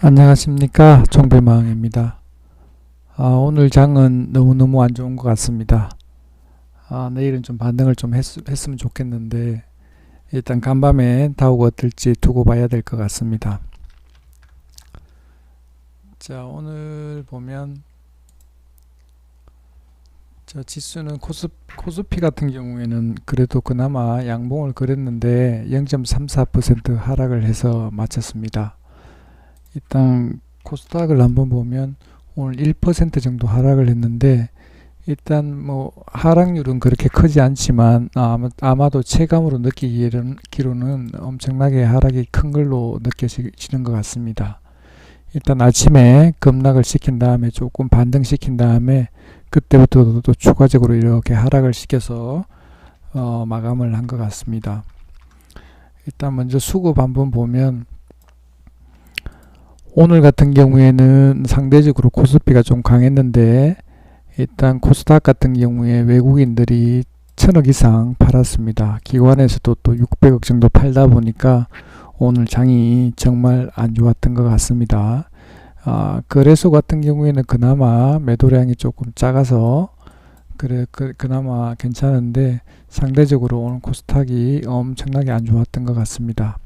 안녕하십니까, 종배마왕입니다. 오늘 장은 너무너무 안 좋은 것 같습니다. 내일은 좀 반등을 좀 했으면 좋겠는데 일단 간밤에 다우가 어떨지 두고 봐야 될 것 같습니다. 자, 오늘 보면 저 지수는 코스피 같은 경우에는 그래도 그나마 양봉을 그렸는데 0.34% 하락을 해서 마쳤습니다. 일단 코스닥을 한번 보면 오늘 1% 정도 하락을 했는데 일단 뭐 하락률은 그렇게 크지 않지만 아마도 체감으로 느끼기로는 엄청나게 하락이 큰 걸로 느껴지는 것 같습니다. 일단 아침에 급락을 시킨 다음에 조금 반등시킨 다음에 그때부터 또 추가적으로 이렇게 하락을 시켜서 마감을 한 것 같습니다. 일단 먼저 수급 한번 보면 오늘 같은 경우에는 상대적으로 코스피가 좀 강했는데 일단 코스닥 같은 경우에 외국인들이 1000억 이상 팔았습니다. 기관에서도 또 600억 정도 팔다 보니까 오늘 장이 정말 안 좋았던 것 같습니다. 거래소 같은 경우에는 그나마 매도량이 조금 작아서 그나마 괜찮은데 상대적으로 오늘 코스닥이 엄청나게 안 좋았던 것 같습니다.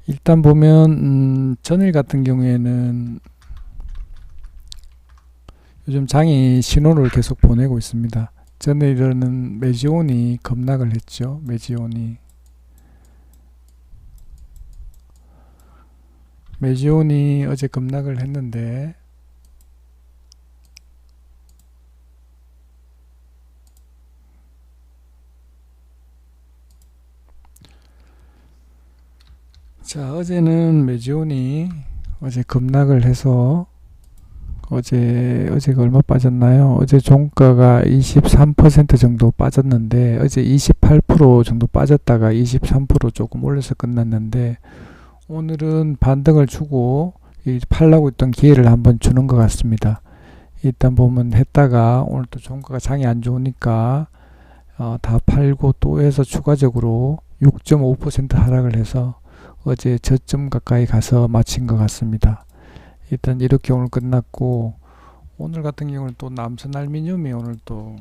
일단 보면 전일 같은 경우에는 요즘 장이 신호를 계속 보내고 있습니다. 전일은 메지온이 급락을 했죠. 메지온이 어제 급락을 했는데 자, 어제는 메지온이 어제 급락을 해서 어제가 얼마 빠졌나요? 어제 종가가 23% 정도 빠졌는데 어제 28% 정도 빠졌다가 23% 조금 올려서 끝났는데 오늘은 반등을 주고 팔라고 했던 기회를 한번 주는 것 같습니다. 일단 보면 했다가 오늘 또 종가가 장이 안 좋으니까 다 팔고 또 해서 추가적으로 6.5% 하락을 해서 어제 저점 가까이 가서 마친 것 같습니다. 일단 이렇게 오늘 끝났고 오늘 같은 경우는 또 남선알미늄이 오늘 또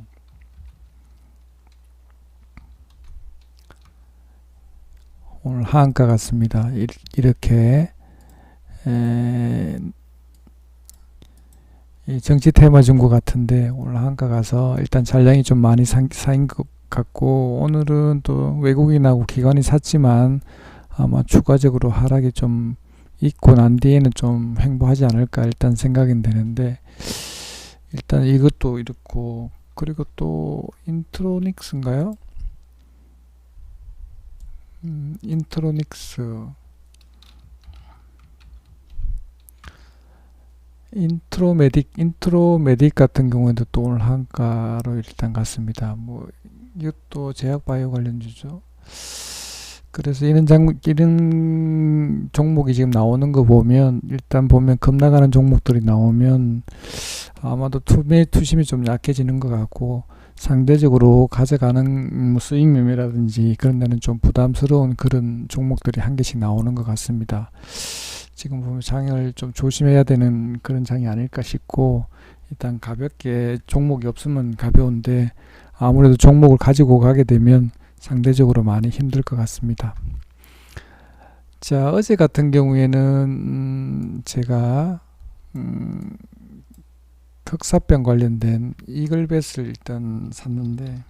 오늘 하한가 같습니다. 이렇게 이 정치 테마 준 것 같은데 오늘 하한가 가서 일단 잔량이 좀 많이 쌓인 것 같고 오늘은 또 외국인하고 기관이 샀지만 아마 추가적으로 하락이 좀 있고 난 뒤에는 좀 횡보하지 않을까 일단 생각이 되는데 일단 이것도 이렇고 그리고 또 인트로닉스인가요? 인트로메딕 같은 경우에도 또 오늘 한가로 일단 갔습니다. 뭐 이것도 제약바이오 관련주죠. 그래서 이런 종목이 지금 나오는 거 보면 일단 보면 급락하는 종목들이 나오면 아마도 투심이 좀 약해지는 것 같고 상대적으로 가져가는 수익 매매라든지 그런 데는 좀 부담스러운 그런 종목들이 한 개씩 나오는 것 같습니다. 지금 보면 장을 좀 조심해야 되는 그런 장이 아닐까 싶고 일단 가볍게 종목이 없으면 가벼운데 아무래도 종목을 가지고 가게 되면 상대적으로 많이 힘들 것 같습니다. 자, 어제 같은 경우에는 제가 흑사병 관련된 이글벳을 일단 샀는데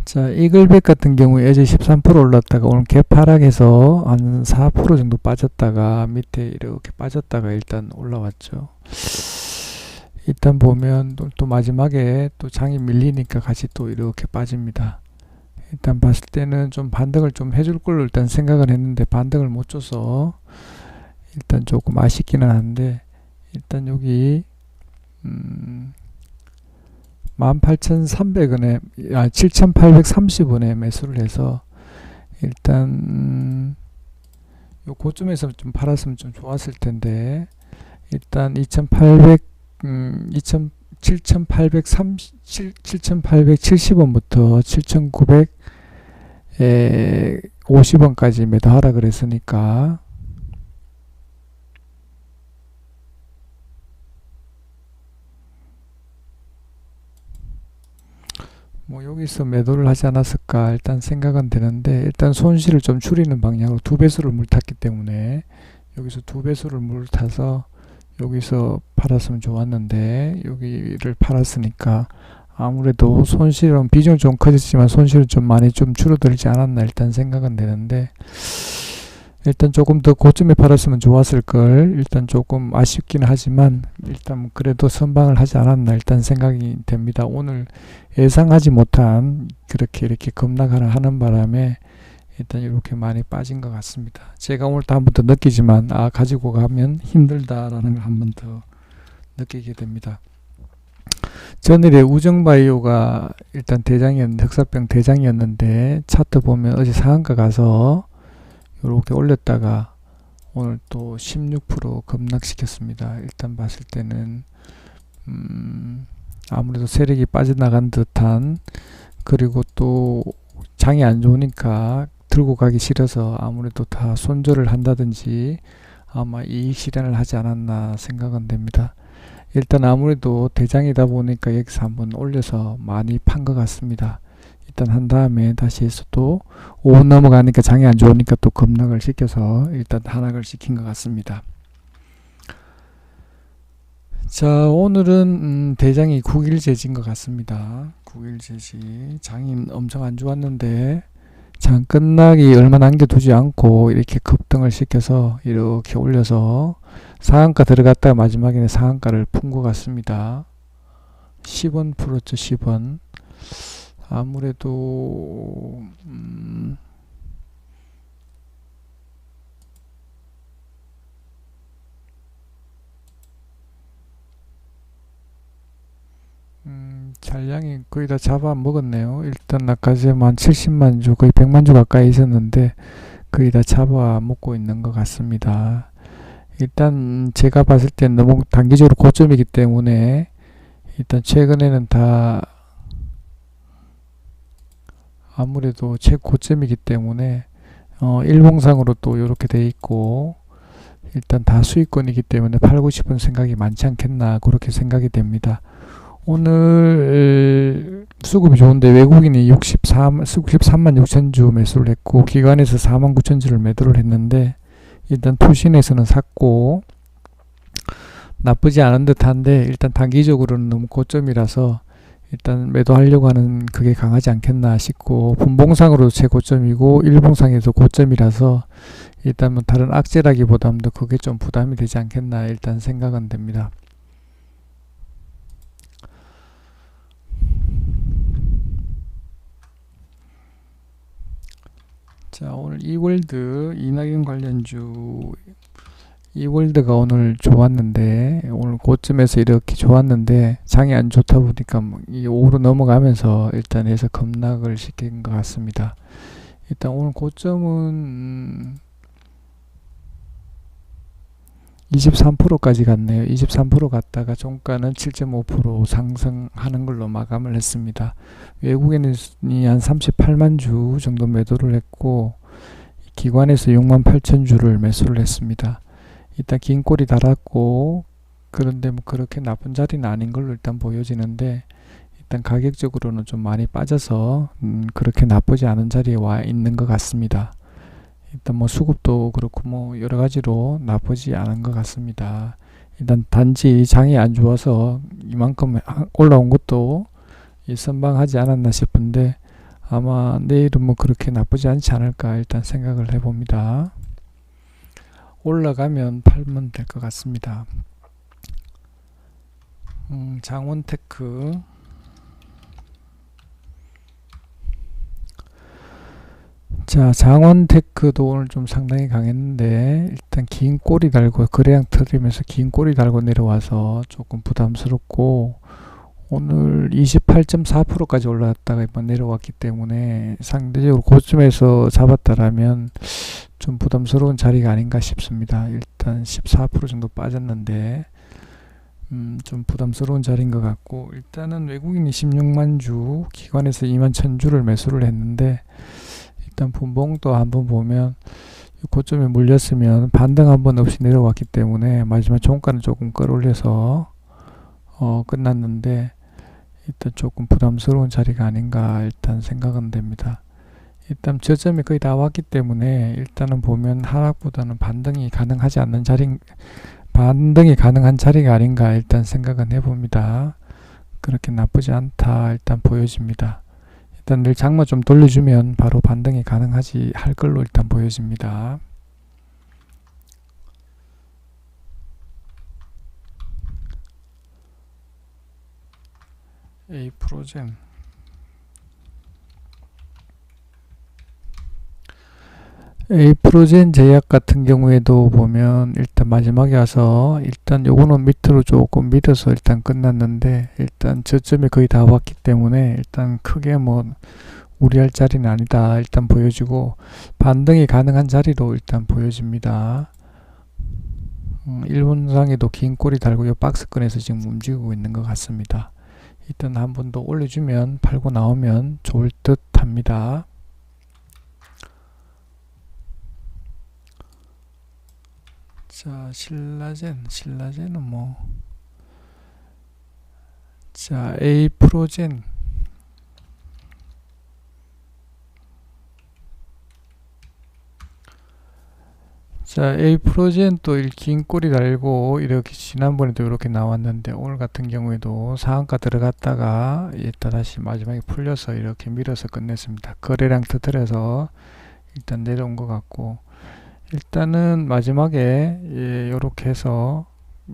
자, 이글벳 같은 경우에 어제 13% 올랐다가 오늘 개파락해서 한 4% 정도 빠졌다가 밑에 이렇게 빠졌다가 일단 올라왔죠. 일단 보면 또 마지막에 또 장이 밀리니까 같이 또 이렇게 빠집니다. 일단 봤을 때는 좀 반등을 좀 해줄 걸로 일단 생각을 했는데 반등을 못 줘서 일단 조금 아쉽기는 한데 일단 여기 18,300원에 7,830원에 매수를 해서 일단 요 고점에서 좀 팔았으면 좀 좋았을 텐데 일단 7,870원부터 50원까지 매도하라 그랬으니까 뭐 여기서 매도를 하지 않았을까 일단 생각은 되는데, 일단 손실을 좀 줄이는 방향으로 2배수를 물탔기 때문에 여기서 2배수를 물타서 여기서 팔았으면 좋았는데, 여기를 팔았으니까 아무래도 손실은 비중은 좀 커졌지만 손실은 좀 많이 좀 줄어들지 않았나 일단 생각은 되는데, 일단 조금 더 고점에 팔았으면 좋았을 걸 일단 조금 아쉽긴 하지만 일단 그래도 선방을 하지 않았나 일단 생각이 됩니다. 오늘 예상하지 못한 그렇게 이렇게 급락하는 하는 바람에 일단 이렇게 많이 빠진 것 같습니다. 제가 오늘 또 한 번 더 느끼지만 가지고 가면 힘들다라는 걸 한 번 더 느끼게 됩니다. 전일에 우정바이오가 일단 흑사병 대장이었는데 차트 보면 어제 상한가 가서 이렇게 올렸다가 오늘 또 16% 급락시켰습니다. 일단 봤을 때는 아무래도 세력이 빠져나간 듯한, 그리고 또 장이 안 좋으니까 들고 가기 싫어서 아무래도 다 손절을 한다든지 아마 이익 실현을 하지 않았나 생각은 됩니다. 일단 아무래도 대장이다 보니까 여기서 한번 올려서 많이 판 것 같습니다. 일단 한 다음에 다시 해서 또 5원 넘어가니까 장이 안 좋으니까 또 급락을 시켜서 일단 하락을 시킨 것 같습니다. 자, 오늘은 대장이 9일째진 것 같습니다. 9일째지. 장이 엄청 안 좋았는데 장 끝나기 얼마 남겨두지 않고 이렇게 급등을 시켜서 이렇게 올려서 상한가 들어갔다가 마지막에는 상한가를 푼 것 같습니다. 10원 풀었죠. 10원. 아무래도 잔량이 거의 다 잡아먹었네요. 일단 아까지만 한 70만주 거의 100만주 가까이 있었는데 거의 다 잡아먹고 있는 것 같습니다. 일단 제가 봤을 땐 너무 단기적으로 고점이기 때문에 일단 최근에는 다 아무래도 최고점이기 때문에 일봉상으로 또 이렇게 돼 있고 일단 다 수익권이기 때문에 팔고 싶은 생각이 많지 않겠나 그렇게 생각이 됩니다. 오늘 수급이 좋은데 외국인이 63만 6천주 매수를 했고 기관에서 4만 9천주를 매도를 했는데 일단 투신에서는 샀고 나쁘지 않은 듯한데 일단 단기적으로는 너무 고점이라서 일단 매도하려고 하는 그게 강하지 않겠나 싶고, 분봉상으로 최고점이고 일봉상에서 고점이라서 일단 뭐 다른 악재라기보다는 그게 좀 부담이 되지 않겠나 일단 생각은 됩니다. 자, 오늘 이월드 이낙연 관련주 이월드가 오늘 좋았는데 오늘 고점에서 이렇게 좋았는데 장이 안 좋다 보니까 이 5로 넘어가면서 일단 해서 급락을 시킨 것 같습니다. 일단 오늘 고점은 23%까지 갔네요. 23% 갔다가 종가는 7.5% 상승하는 걸로 마감을 했습니다. 외국인이 한 38만 주 정도 매도를 했고 기관에서 6만 8천 주를 매수를 했습니다. 일단 긴 꼬리 달았고, 그런데 뭐 그렇게 나쁜 자리는 아닌 걸로 일단 보여지는데 일단 가격적으로는 좀 많이 빠져서 그렇게 나쁘지 않은 자리에 와 있는 것 같습니다. 일단 뭐 수급도 그렇고 뭐 여러 가지로 나쁘지 않은 것 같습니다. 일단 단지 장이 안 좋아서 이만큼 올라온 것도 선방하지 않았나 싶은데 아마 내일은 뭐 그렇게 나쁘지 않지 않을까 일단 생각을 해봅니다. 올라가면 팔면 될 것 같습니다. 장원테크 자, 장원테크도 오늘 좀 상당히 강했는데 일단 긴 꼬리 달고 거래량 터지면서 긴 꼬리 달고 내려와서 조금 부담스럽고 오늘 28.4%까지 올라갔다가 이번 내려왔기 때문에 상대적으로 고점에서 잡았다라면 좀 부담스러운 자리가 아닌가 싶습니다. 일단 14% 정도 빠졌는데 좀 부담스러운 자리인 것 같고, 일단은 외국인이 16만 주 기관에서 2만 1000주를 매수를 했는데 일단 분봉도 한번 보면 고점에 물렸으면 반등 한번 없이 내려왔기 때문에 마지막 종가는 조금 끌어올려서 끝났는데 일단 조금 부담스러운 자리가 아닌가 일단 생각은 됩니다. 일단 저점이 거의 다 왔기 때문에 일단은 보면 하락보다는 반등이 가능한 자리가 아닌가 일단 생각은 해봅니다. 그렇게 나쁘지 않다 일단 보여집니다. 일단 늘 장마 좀 돌려주면 바로 반등이 가능하지 할 걸로 일단 보여집니다. 에이프로젠 제약 같은 경우에도 보면 일단 마지막에 와서 일단 요거는 밑으로 조금 밀어서 일단 끝났는데 일단 저점이 거의 다 왔기 때문에 일단 크게 뭐 우려할 자리는 아니다 일단 보여지고 반등이 가능한 자리로 일단 보여집니다. 일본상에도 긴 꼬리 달고 요 박스권에서 지금 움직이고 있는 것 같습니다. 일단 한 번 더 올려주면 팔고 나오면 좋을 듯 합니다. 자, 신라젠은 뭐, 자, 에이프로젠, 자, 에이프로젠 또 긴 꼬리 달고 이렇게 지난번에도 이렇게 나왔는데 오늘 같은 경우에도 상한가 들어갔다가 이따 다시 마지막에 풀려서 이렇게 밀어서 끝냈습니다. 거래량 터뜨려서 일단 내려온 것 같고 일단은 마지막에 이렇게 해서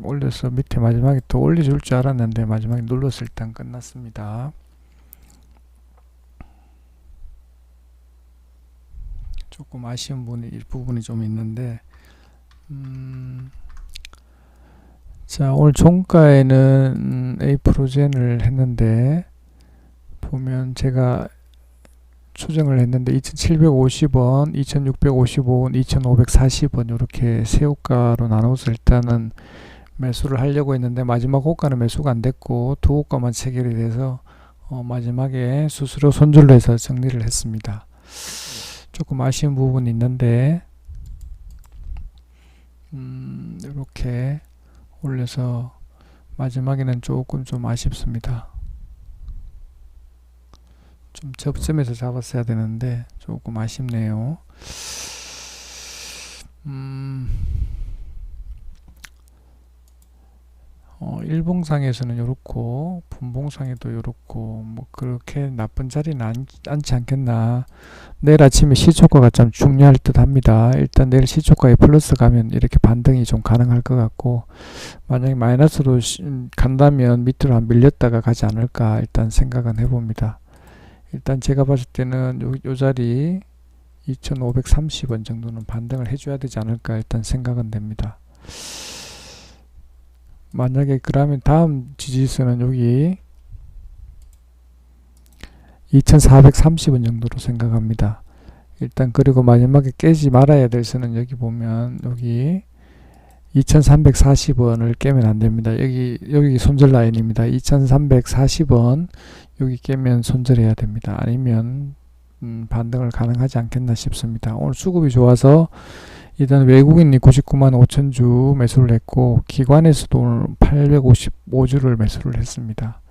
올려서 밑에 마지막에 또 올려줄 줄 알았는데 마지막에 눌러서 일단 끝났습니다. 조금 아쉬운 부분이 좀 있는데 자, 오늘 종가에는 에이프로젠을 했는데 보면 제가 추정을 했는데 2750원, 2655원, 2540원 이렇게 세 호가로 나눠서 일단은 매수를 하려고 했는데 마지막 호가는 매수가 안 됐고 두 호가만 체결이 돼서 마지막에 수수료 손절로 해서 정리를 했습니다. 조금 아쉬운 부분이 있는데 이렇게 올려서 마지막에는 조금 좀 아쉽습니다. 좀 접점에서 잡았어야 되는데 조금 아쉽네요. 일봉상에서는 요렇고 분봉상에도 요렇고 뭐 그렇게 나쁜 자리는 않지 않겠나. 내일 아침에 시초가가 좀 중요할 듯 합니다. 일단 내일 시초가에 플러스 가면 이렇게 반등이 좀 가능할 것 같고 만약에 마이너스로 간다면 밑으로 안 밀렸다가 가지 않을까 일단 생각은 해봅니다. 일단 제가 봤을 때는 요 자리 2530원 정도는 반등을 해줘야 되지 않을까 일단 생각은 됩니다. 만약에 그러면 다음 지지선은 여기 2430원 정도로 생각합니다. 일단 그리고 마지막에 깨지 말아야 될 선은 여기 보면 여기 2340원을 깨면 안됩니다. 여기 손절 라인입니다. 2340원 여기 깨면 손절해야 됩니다. 아니면 반등을 가능하지 않겠나 싶습니다. 오늘 수급이 좋아서 일단 외국인이 99만 5천주 매수를 했고 기관에서도 오늘 855주를 매수를 했습니다.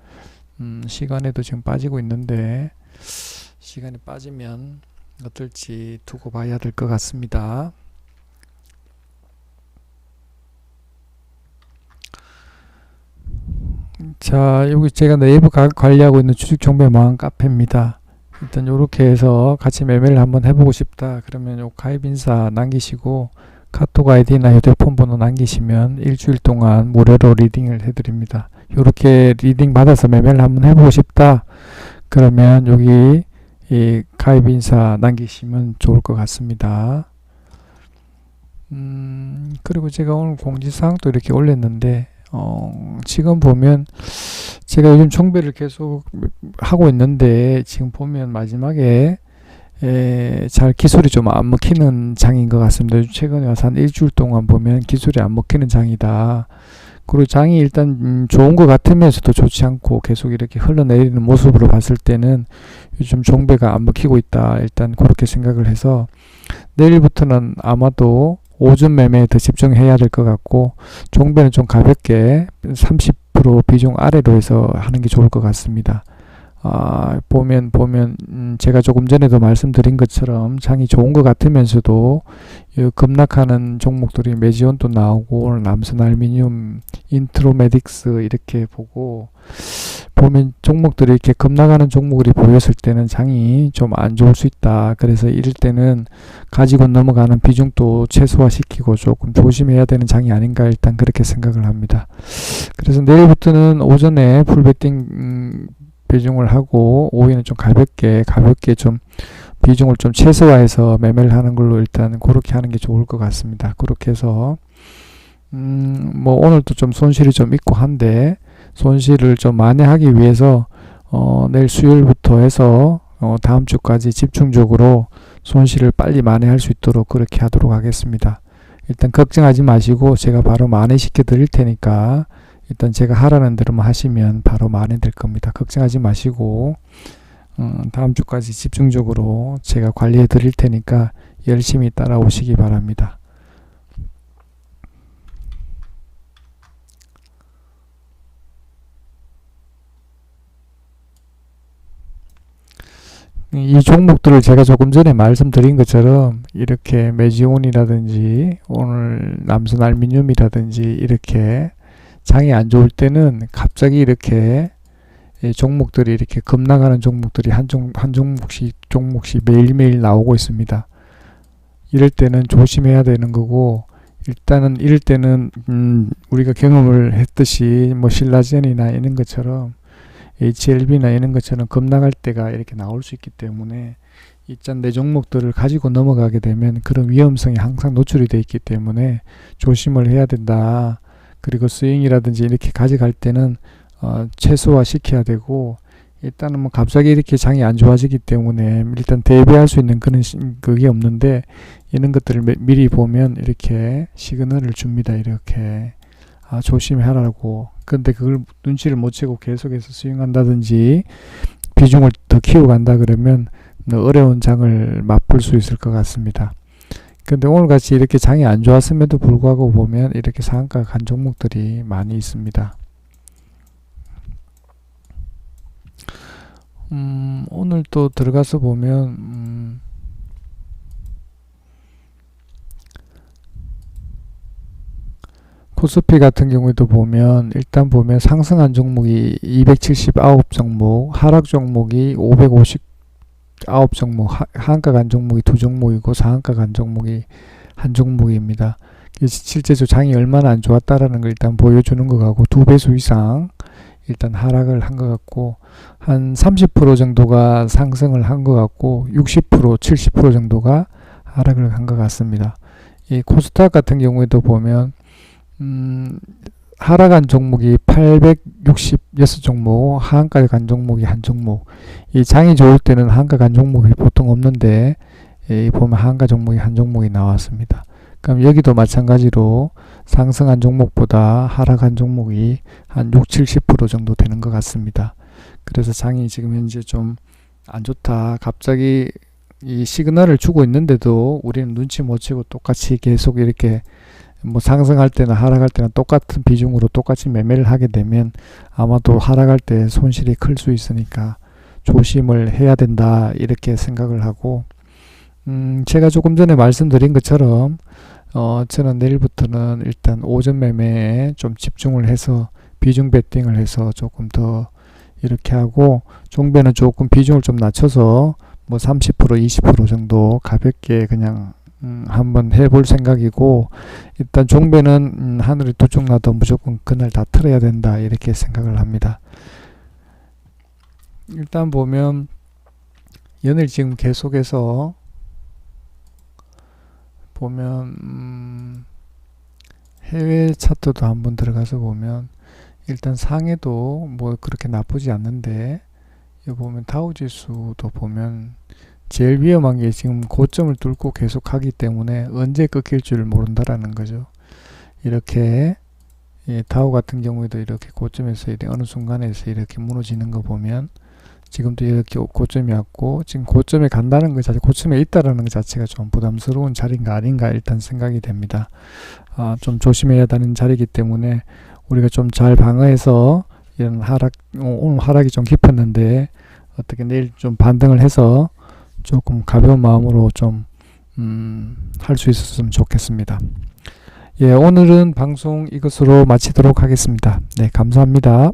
시간에도 지금 빠지고 있는데 시간이 빠지면 어떨지 두고 봐야 될 것 같습니다. 자, 여기 제가 네이버 관리하고 있는 주식정보망 카페입니다. 일단 요렇게 해서 같이 매매를 한번 해보고 싶다 그러면 요 가입 인사 남기시고 카톡 아이디나 휴대폰 번호 남기시면 일주일 동안 무료로 리딩을 해드립니다. 요렇게 리딩 받아서 매매를 한번 해보고 싶다 그러면 여기 이 가입 인사 남기시면 좋을 것 같습니다. 그리고 제가 오늘 공지사항도 이렇게 올렸는데 지금 보면 제가 요즘 총배를 계속 하고 있는데 지금 보면 마지막에 잘 기술이 좀 안 먹히는 장인 것 같습니다. 최근에 와서 한 일주일 동안 보면 기술이 안 먹히는 장이다. 그리고 장이 일단 좋은 것 같으면서도 좋지 않고 계속 이렇게 흘러내리는 모습으로 봤을 때는 요즘 종배가 안 먹히고 있다, 일단 그렇게 생각을 해서 내일부터는 아마도 오전 매매에 더 집중해야 될 것 같고, 종배는 좀 가볍게 30% 비중 아래로 해서 하는 게 좋을 것 같습니다. 보면 제가 조금 전에도 말씀드린 것처럼 장이 좋은 것 같으면서도 급락하는 종목들이 메지온도 나오고, 오늘 남선알미늄, 인트로메딕스 이렇게 보면 종목들이 이렇게 급락하는 종목들이 보였을 때는 장이 좀 안 좋을 수 있다. 그래서 이럴 때는 가지고 넘어가는 비중도 최소화시키고 조금 조심해야 되는 장이 아닌가, 일단 그렇게 생각을 합니다. 그래서 내일부터는 오전에 풀베팅 비중을 하고, 오후에는 좀 가볍게 좀 비중을 좀 최소화해서 매매를 하는 걸로 일단 그렇게 하는 게 좋을 것 같습니다. 그렇게 해서 뭐 오늘도 좀 손실이 좀 있고 한데, 손실을 좀 만회하기 위해서 내일 수요일부터 해서 다음 주까지 집중적으로 손실을 빨리 만회할 수 있도록 그렇게 하도록 하겠습니다. 일단 걱정하지 마시고 제가 바로 만회시켜 드릴 테니까 일단 제가 하라는 대로만 하시면 바로 만회될 겁니다. 걱정하지 마시고 다음 주까지 집중적으로 제가 관리해 드릴 테니까 열심히 따라오시기 바랍니다. 이 종목들을 제가 조금 전에 말씀드린 것처럼 이렇게 메지온이라든지 오늘 남선알미늄이라든지 이렇게 장이 안 좋을 때는 갑자기 이렇게 종목들이 이렇게 급락하는 종목들이 한 종목씩 매일매일 나오고 있습니다. 이럴 때는 조심해야 되는 거고, 일단은 이럴 때는 우리가 경험을 했듯이 뭐 신라젠이나 이런 것처럼 HLB나 이런 것처럼 급락할 때가 이렇게 나올 수 있기 때문에 일단 내 종목들을 가지고 넘어가게 되면 그런 위험성이 항상 노출이 되어 있기 때문에 조심을 해야 된다. 그리고 스윙이라든지 이렇게 가져갈 때는 최소화 시켜야 되고, 일단은 뭐 갑자기 이렇게 장이 안 좋아지기 때문에 일단 대비할 수 있는 그런 그게 없는데, 이런 것들을 미리 보면 이렇게 시그널을 줍니다. 이렇게 조심하라고. 근데 그걸 눈치를 못 채고 계속해서 스윙한다든지 비중을 더 키우고 간다 그러면 어려운 장을 맛볼 수 있을 것 같습니다. 근데 오늘같이 이렇게 장이 안 좋았음에도 불구하고 보면 이렇게 상한가 간 종목들이 많이 있습니다. 오늘 또 들어가서 보면 코스피 같은 경우에도 보면 일단 보면 상승한 종목이 279 종목, 하락 종목이 559 종목, 하한가 간 종목이 2종목이고 상한가 간 종목이 1종목입니다. 실제로 장이 얼마나 안 좋았다라는 걸 일단 보여주는 것 같고, 2배수 이상 일단 하락을 한 것 같고, 한 30% 정도가 상승을 한 것 같고 60% 70% 정도가 하락을 한 것 같습니다. 이 코스닥 같은 경우에도 보면 하락한 종목이 866종목, 하한가 간 종목이 1종목. 이 장이 좋을 때는 하한가 간 종목이 보통 없는데, 보면 하한가 종목이 1종목이 나왔습니다. 그럼 여기도 마찬가지로 상승한 종목보다 하락한 종목이 한 60-70% 정도 되는 것 같습니다. 그래서 장이 지금 현재 좀 안 좋다, 갑자기 이 시그널을 주고 있는데도 우리는 눈치 못 채고 똑같이 계속 이렇게 뭐 상승할 때나 하락할 때나 똑같은 비중으로 똑같이 매매를 하게 되면 아마도 하락할 때 손실이 클 수 있으니까 조심을 해야 된다, 이렇게 생각을 하고, 제가 조금 전에 말씀드린 것처럼 저는 내일부터는 일단 오전 매매에 좀 집중을 해서 비중 베팅을 해서 조금 더 이렇게 하고, 종배는 조금 비중을 좀 낮춰서 뭐 30% 20% 정도 가볍게 그냥 한번 해볼 생각이고, 일단 종배는 하늘이 두 쪽 나도 무조건 그날 다 틀어야 된다, 이렇게 생각을 합니다. 일단 보면 연일 지금 계속해서 보면 해외 차트도 한번 들어가서 보면 일단 상해도 뭐 그렇게 나쁘지 않는데, 여기 보면 다우지수도 보면 제일 위험한 게 지금 고점을 뚫고 계속 하기 때문에 언제 꺾일 줄 모른다라는 거죠. 이렇게 예, 다우 같은 경우에도 이렇게 고점에서 어느 순간에서 이렇게 무너지는 거 보면 지금도 이렇게 고점이 왔고, 지금 고점에 간다는 것 자체, 고점에 있다라는 것 자체가 좀 부담스러운 자리인가 아닌가 일단 생각이 됩니다. 좀 조심해야 되는 자리이기 때문에 우리가 좀 잘 방어해서 이런 오늘 하락이 좀 깊었는데 어떻게 내일 좀 반등을 해서 조금 가벼운 마음으로 좀 할 수 있었으면 좋겠습니다. 예, 오늘은 방송 이것으로 마치도록 하겠습니다. 네, 감사합니다.